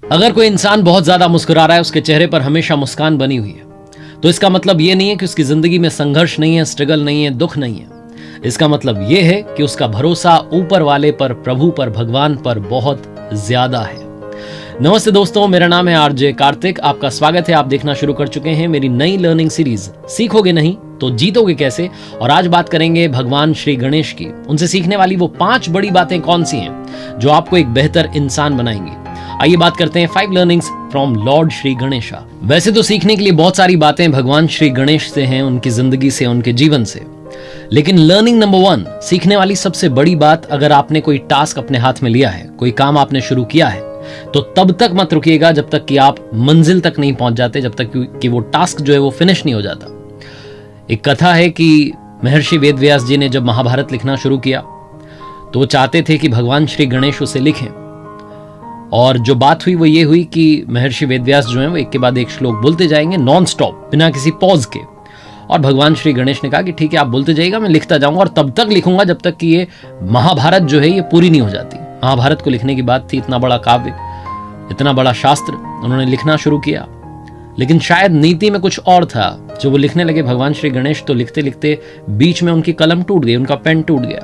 अगर कोई इंसान बहुत ज्यादा मुस्कुरा रहा है, उसके चेहरे पर हमेशा मुस्कान बनी हुई है, तो इसका मतलब ये नहीं है कि उसकी जिंदगी में संघर्ष नहीं है, स्ट्रगल नहीं है, दुख नहीं है। इसका मतलब ये है कि उसका भरोसा ऊपर वाले पर, प्रभु पर, भगवान पर बहुत ज्यादा है। नमस्ते दोस्तों, मेरा नाम है आरजे कार्तिक। आपका स्वागत है। आप देखना शुरू कर चुके हैं मेरी नई लर्निंग सीरीज सीखोगे नहीं तो जीतोगे कैसे। और आज बात करेंगे भगवान श्री गणेश की। उनसे सीखने वाली वो 5 बड़ी बातें कौन सी हैं जो आपको एक बेहतर इंसान बनाएंगी। आइए बात करते हैं 5 learnings from Lord Shri Ganesha. वैसे तो सीखने के लिए बहुत सारी बातें भगवान श्री गणेश से हैं, उनकी जिंदगी से, उनके जीवन से। लेकिन लर्निंग नंबर 1, सीखने वाली सबसे बड़ी बात, अगर आपने कोई टास्क अपने हाथ में लिया है, कोई काम आपने शुरू किया है, तो तब तक मत रुकिएगा जब तक कि आप मंजिल तक नहीं पहुंच जाते, जब तक कि वो टास्क जो है वो फिनिश नहीं हो जाता। एक कथा है कि महर्षि वेदव्यास जी ने जब महाभारत लिखना शुरू किया तो वो चाहते थे कि भगवान श्री गणेश उसे लिखें। और जो बात हुई वो ये हुई कि महर्षि वेदव्यास जो है वो एक के बाद एक श्लोक बोलते जाएंगे नॉन स्टॉप, बिना किसी पॉज के। और भगवान श्री गणेश ने कहा कि ठीक है, आप बोलते जाइएगा, मैं लिखता जाऊंगा, और तब तक लिखूंगा जब तक कि ये महाभारत जो है ये पूरी नहीं हो जाती। महाभारत को लिखने की बात थी, इतना बड़ा काव्य, इतना बड़ा शास्त्र उन्होंने लिखना शुरू किया। लेकिन शायद नीति में कुछ और था। जो वो लिखने लगे भगवान श्री गणेश, तो लिखते लिखते बीच में उनकी कलम टूट गई, उनका पेन टूट गया।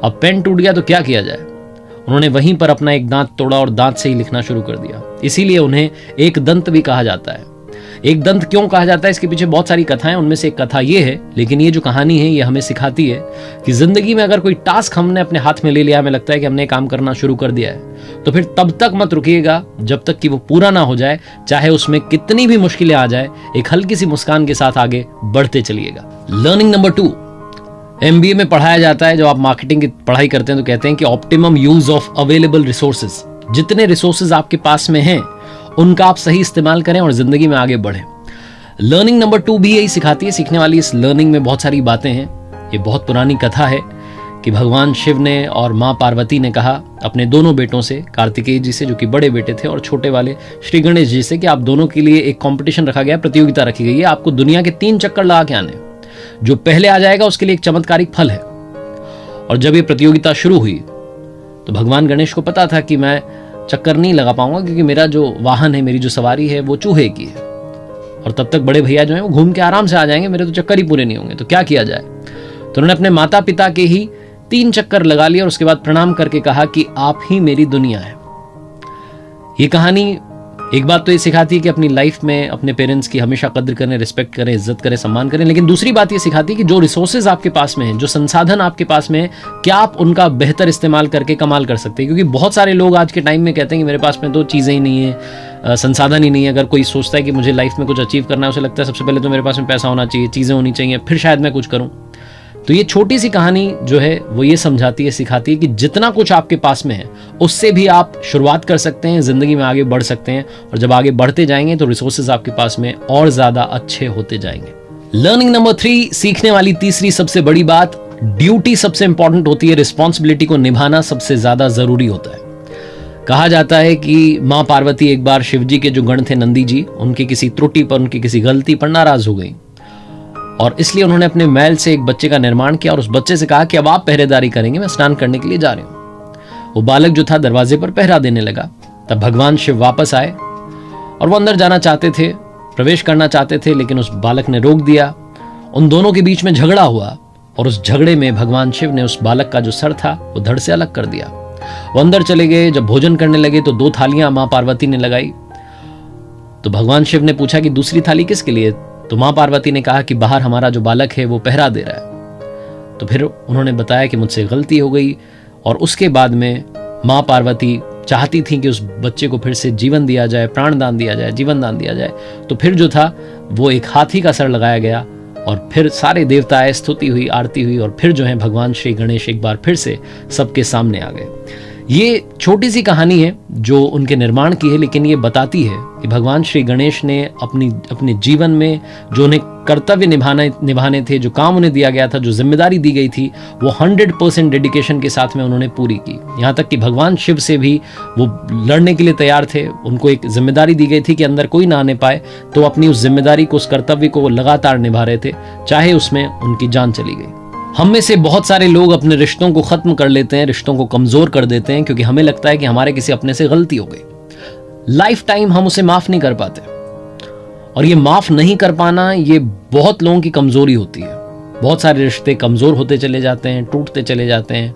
अब पेन टूट गया तो क्या किया जाए। उन्होंने वहीं पर अपना एक दांत तोड़ा और दांत से ही लिखना शुरू कर दिया। इसीलिए उन्हें एक दंत भी कहा जाता है। एक दंत क्यों कहा जाता है, इसके पीछे बहुत सारी कथाएं, उनमें से एक कथा ये है। लेकिन ये जो कहानी है ये हमें सिखाती है कि जिंदगी में अगर कोई टास्क हमने अपने हाथ में ले लिया, हमें लगता है कि हमने काम करना शुरू कर दिया है, तो फिर तब तक मत रुकिएगा जब तक कि वो पूरा ना हो जाए। चाहे उसमें कितनी भी मुश्किलें आ जाए, एक हल्की सी मुस्कान के साथ आगे बढ़ते चलिएगा। लर्निंग नंबर 2, MBA में पढ़ाया जाता है। जब आप मार्केटिंग की पढ़ाई करते हैं तो कहते हैं कि optimum use of available resources. जितने रिसोर्सेज आपके पास में हैं उनका आप सही इस्तेमाल करें और जिंदगी में आगे बढ़ें। लर्निंग नंबर 2 भी यही सिखाती है। सीखने वाली इस लर्निंग में बहुत सारी बातें हैं। ये बहुत पुरानी कथा है कि भगवान शिव ने और माँ पार्वती ने कहा अपने दोनों बेटों से, कार्तिकेय जी से जो कि बड़े बेटे थे, और छोटे वाले श्री गणेश जी से, कि आप दोनों के लिए एक कंपटीशन रखा गया, प्रतियोगिता रखी गई है। आपको दुनिया के 3 चक्कर लगा के आने, जो पहले आ जाएगा उसके लिए एक चमत्कारिक फल है। और जब ये प्रतियोगिता शुरू हुई तो भगवान गणेश को पता था कि मैं चक्कर नहीं लगा पाऊंगा, क्योंकि मेरा जो वाहन है, मेरी जो सवारी है वो चूहे की है, और तब तक बड़े भैया जो हैं वो घूम के आराम से आ जाएंगे, मेरे तो चक्कर ही पूरे नहीं होंगे। तो क्या किया जाए। तो उन्होंने अपने माता पिता के ही 3 चक्कर लगा लिए और उसके बाद प्रणाम करके कहा कि आप ही मेरी दुनिया है। ये कहानी एक बात तो ये सिखाती है कि अपनी लाइफ में अपने पेरेंट्स की हमेशा कद्र करें, रिस्पेक्ट करें, इज्जत करें, सम्मान करें। लेकिन दूसरी बात ये सिखाती है कि जो रिसोर्सेज आपके पास में हैं, जो संसाधन आपके पास में है, क्या आप उनका बेहतर इस्तेमाल करके कमाल कर सकते हैं। क्योंकि बहुत सारे लोग आज के टाइम में कहते हैं कि मेरे पास में तो चीज़ें ही नहीं है, संसाधन ही नहीं है। अगर कोई सोचता है कि मुझे लाइफ में कुछ अचीव करना है, उसे लगता है सबसे पहले तो मेरे पास में पैसा होना चाहिए, चीज़ें होनी चाहिए, फिर शायद मैं कुछ करूँ। तो ये छोटी सी कहानी जो है वो ये समझाती है, सिखाती है कि जितना कुछ आपके पास में है उससे भी आप शुरुआत कर सकते हैं, जिंदगी में आगे बढ़ सकते हैं। और जब आगे बढ़ते जाएंगे तो रिसोर्सेज आपके पास में और ज्यादा अच्छे होते जाएंगे। लर्निंग नंबर 3, सीखने वाली तीसरी सबसे बड़ी बात, ड्यूटी सबसे इंपॉर्टेंट होती है, रिस्पॉन्सिबिलिटी को निभाना सबसे ज्यादा जरूरी होता है। कहा जाता है कि माँ पार्वती एक बार शिव जी के जो गण थे नंदी जी, उनकी किसी त्रुटि पर, उनकी किसी गलती पर नाराज हो गई, और इसलिए उन्होंने अपने महल से एक बच्चे का निर्माण किया और उस बच्चे से कहा कि अब आप पहरेदारी करेंगे, मैं स्नान करने के लिए जा रही हूं। वो बालक जो था दरवाजे पर पहरा देने लगा। तब भगवान शिव वापस आए और वो अंदर जाना चाहते थे, प्रवेश करना चाहते थे, लेकिन उस बालक ने रोक दिया। उन दोनों के बीच में झगड़ा हुआ और उस झगड़े में भगवान शिव ने उस बालक का जो सर था वो धड़ से अलग कर दिया। वो अंदर चले गए। जब भोजन करने लगे तो 2 थालियां माँ पार्वती ने लगाई। तो भगवान शिव ने पूछा कि दूसरी थाली किसके लिए। तो माँ पार्वती ने कहा कि बाहर हमारा जो बालक है वो पहरा दे रहा है। तो फिर उन्होंने बताया कि मुझसे गलती हो गई। और उसके बाद में माँ पार्वती चाहती थी कि उस बच्चे को फिर से जीवन दिया जाए, प्राण दान दिया जाए, जीवन दान दिया जाए। तो फिर जो था वो एक हाथी का सर लगाया गया और फिर सारे देवता आए, स्तुति हुई, आरती हुई, और फिर जो है भगवान श्री गणेश एक बार फिर से सबके सामने आ गए। ये छोटी सी कहानी है जो उनके निर्माण की है, लेकिन ये बताती है कि भगवान श्री गणेश ने अपने जीवन में जो उन्हें कर्तव्य निभाने थे, जो काम उन्हें दिया गया था, जो जिम्मेदारी दी गई थी, वो 100% डेडिकेशन के साथ में उन्होंने पूरी की। यहाँ तक कि भगवान शिव से भी वो लड़ने के लिए तैयार थे। उनको एक जिम्मेदारी दी गई थी कि अंदर कोई ना आने पाए, तो अपनी उस जिम्मेदारी को, उस कर्तव्य को वो लगातार निभा रहे थे, चाहे उसमें उनकी जान चली गई। हम में से बहुत सारे लोग अपने रिश्तों को खत्म कर लेते हैं, रिश्तों को कमजोर कर देते हैं, क्योंकि हमें लगता है कि हमारे किसी अपने से गलती हो गई। लाइफ टाइम हम उसे माफ नहीं कर पाते। और ये माफ नहीं कर पाना, ये बहुत लोगों की कमजोरी होती है। बहुत सारे रिश्ते कमजोर होते चले जाते हैं, टूटते चले जाते हैं,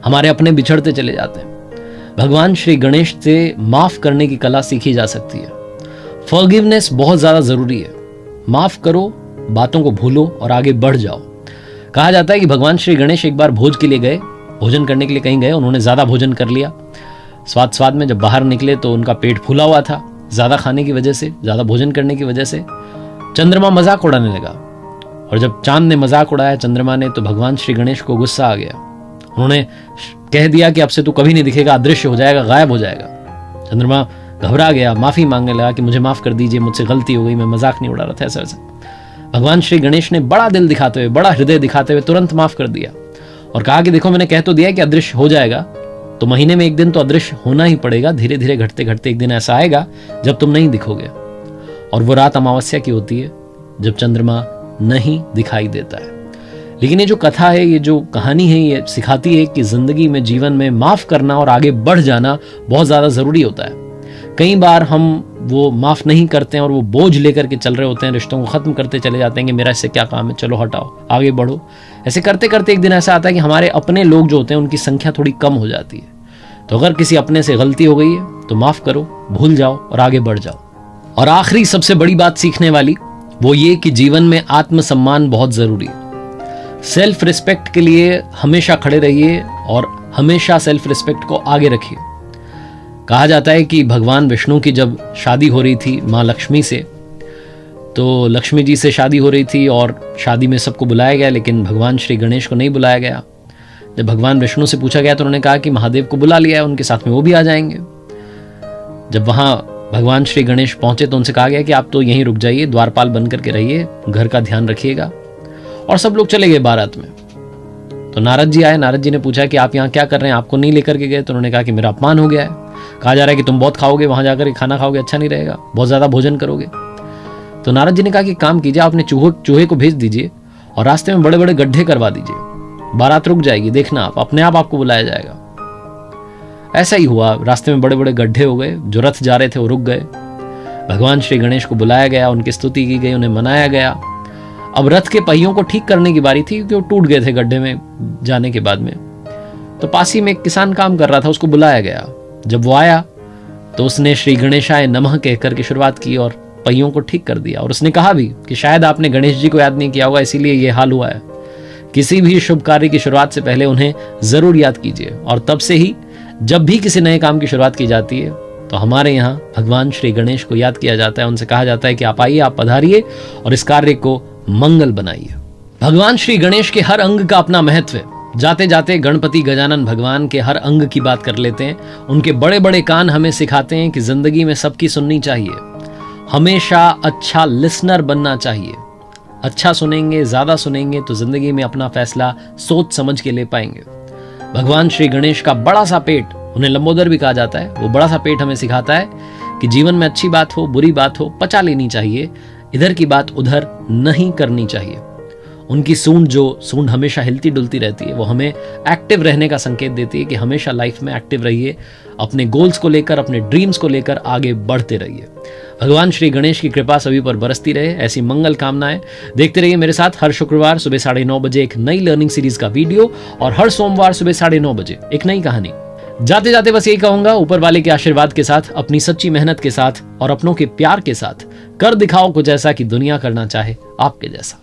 हमारे अपने बिछड़ते चले जाते हैं। भगवान श्री गणेश से माफ करने की कला सीखी जा सकती है। फॉरगिवनेस बहुत ज्यादा जरूरी है। माफ करो, बातों को भूलो और आगे बढ़ जाओ। कहा जाता है कि भगवान श्री गणेश एक बार भोज के लिए गए, भोजन करने के लिए कहीं गए, उन्होंने ज्यादा भोजन कर लिया। स्वाद में जब बाहर निकले तो उनका पेट फूला हुआ था, ज्यादा खाने की वजह से, ज्यादा भोजन करने की वजह से। चंद्रमा मजाक उड़ाने लगा, और जब चांद ने मजाक उड़ाया चंद्रमा ने, तो भगवान श्री गणेश को गुस्सा आ गया। उन्होंने कह दिया कि अब से तू कभी नहीं दिखेगा, अदृश्य हो जाएगा, गायब हो जाएगा। चंद्रमा घबरा गया, माफी मांगने लगा कि मुझे माफ कर दीजिए, मुझसे गलती हो गई, मैं मजाक नहीं उड़ा रहा था, ऐसा ऐसा। भगवान श्री गणेश ने बड़ा दिल दिखाते हुए, बड़ा हृदय दिखाते हुए तुरंत माफ कर दिया और कहा कि देखो, मैंने कह तो दिया कि अदृश्य हो जाएगा, तो महीने में एक दिन तो अदृश्य होना ही पड़ेगा। धीरे धीरे घटते घटते एक दिन ऐसा आएगा जब तुम नहीं दिखोगे। और वो रात अमावस्या की होती है जब चंद्रमा नहीं दिखाई देता है। लेकिन ये जो कथा है, ये जो कहानी है, ये सिखाती है कि जिंदगी में, जीवन में माफ करना और आगे बढ़ जाना बहुत ज्यादा जरूरी होता है। कई बार हम वो माफ नहीं करते हैं और वो बोझ लेकर के चल रहे होते हैं, रिश्तों को खत्म करते चले जाते हैं कि मेरा इससे क्या काम है, चलो हटाओ, आगे बढ़ो। ऐसे करते करते एक दिन ऐसा आता है कि हमारे अपने लोग जो होते हैं उनकी संख्या थोड़ी कम हो जाती है। तो अगर किसी अपने से गलती हो गई है तो माफ करो, भूल जाओ और आगे बढ़ जाओ। और आखिरी सबसे बड़ी बात सीखने वाली वो ये कि जीवन में आत्मसम्मान बहुत जरूरी है। सेल्फ रिस्पेक्ट के लिए हमेशा खड़े रहिए और हमेशा सेल्फ रिस्पेक्ट को आगे रखिए। कहा जाता है कि भगवान विष्णु की जब शादी हो रही थी माँ लक्ष्मी से, तो लक्ष्मी जी से शादी हो रही थी और शादी में सबको बुलाया गया, लेकिन भगवान श्री गणेश को नहीं बुलाया गया। जब भगवान विष्णु से पूछा गया तो उन्होंने कहा कि महादेव को बुला लिया है, उनके साथ में वो भी आ जाएंगे। जब वहां भगवान श्री गणेश पहुंचे तो उनसे कहा गया कि आप तो यहीं रुक जाइए, द्वारपाल बन करके रहिए, घर का ध्यान रखिएगा। और सब लोग चले गए बारात में। तो नारद जी आए, नारद जी ने पूछा कि आप यहाँ क्या कर रहे हैं, आपको नहीं लेकर के गए? तो उन्होंने कहा कि मेरा अपमान हो गया है। कहा जा रहा है कि तुम बहुत खाओगे, वहां जाकर खाना खाओगे, अच्छा नहीं रहेगा, बहुत ज्यादा भोजन करोगे। तो नारद जी ने कहा कि काम कीजिए, आपने चूहे को भेज दीजिए और रास्ते में बड़े बड़े गड्ढे करवा दीजिए, बारात रुक जाएगी, देखना आप, अपने आप आपको बुलाया जाएगा। ऐसा ही हुआ, रास्ते में बड़े बड़े गड्ढे हो गए, जो रथ जा रहे थे वो रुक गए। भगवान श्री गणेश को बुलाया गया, उनकी स्तुति की गई, उन्हें मनाया गया। अब रथ के पहियों को ठीक करने की बारी थी, क्योंकि वो टूट गए थे गड्ढे में जाने के बाद में। तो पास ही में एक किसान काम कर रहा था, उसको बुलाया गया। जब वो आया तो उसने श्री गणेशाय नमः कहकर के शुरुआत की और पहियों को ठीक कर दिया। और उसने कहा भी कि शायद आपने गणेश जी को याद नहीं किया होगा, इसीलिए ये हाल हुआ है। किसी भी शुभ कार्य की शुरुआत से पहले उन्हें जरूर याद कीजिए। और तब से ही जब भी किसी नए काम की शुरुआत की जाती है तो हमारे यहाँ भगवान श्री गणेश को याद किया जाता है। उनसे कहा जाता है कि आप आइए, आप पधारिए और इस कार्य को मंगल बनाइए। भगवान श्री गणेश के हर अंग का अपना महत्व है। जाते जाते गणपति गजानन भगवान के हर अंग की बात कर लेते हैं। उनके बड़े बड़े कान हमें सिखाते हैं कि जिंदगी में सबकी सुननी चाहिए, हमेशा अच्छा लिसनर बनना चाहिए। अच्छा सुनेंगे, ज्यादा सुनेंगे तो जिंदगी में अपना फैसला सोच समझ के ले पाएंगे। भगवान श्री गणेश का बड़ा सा पेट, उन्हें लंबोदर भी कहा जाता है, वो बड़ा सा पेट हमें सिखाता है कि जीवन में अच्छी बात हो, बुरी बात हो, पचा लेनी चाहिए, इधर की बात उधर नहीं करनी चाहिए। उनकी सूंड हमेशा हिलती डुलती रहती है, वो हमें एक्टिव रहने का संकेत देती है कि हमेशा लाइफ में एक्टिव रहिए, अपने गोल्स को लेकर, अपने ड्रीम्स को लेकर आगे बढ़ते रहिए। भगवान श्री गणेश की कृपा सभी पर बरसती रहे, ऐसी मंगल कामनाएं। देखते रहिए मेरे साथ हर शुक्रवार सुबह 9:30 बजे एक नई लर्निंग सीरीज का वीडियो और हर सोमवार सुबह 9:30 बजे एक नई कहानी। जाते जाते बस यही कहूंगा, ऊपर वाले के आशीर्वाद के साथ, अपनी सच्ची मेहनत के साथ और अपनों के प्यार के साथ कर दिखाओ कुछ ऐसा कि दुनिया करना चाहे आपके जैसा।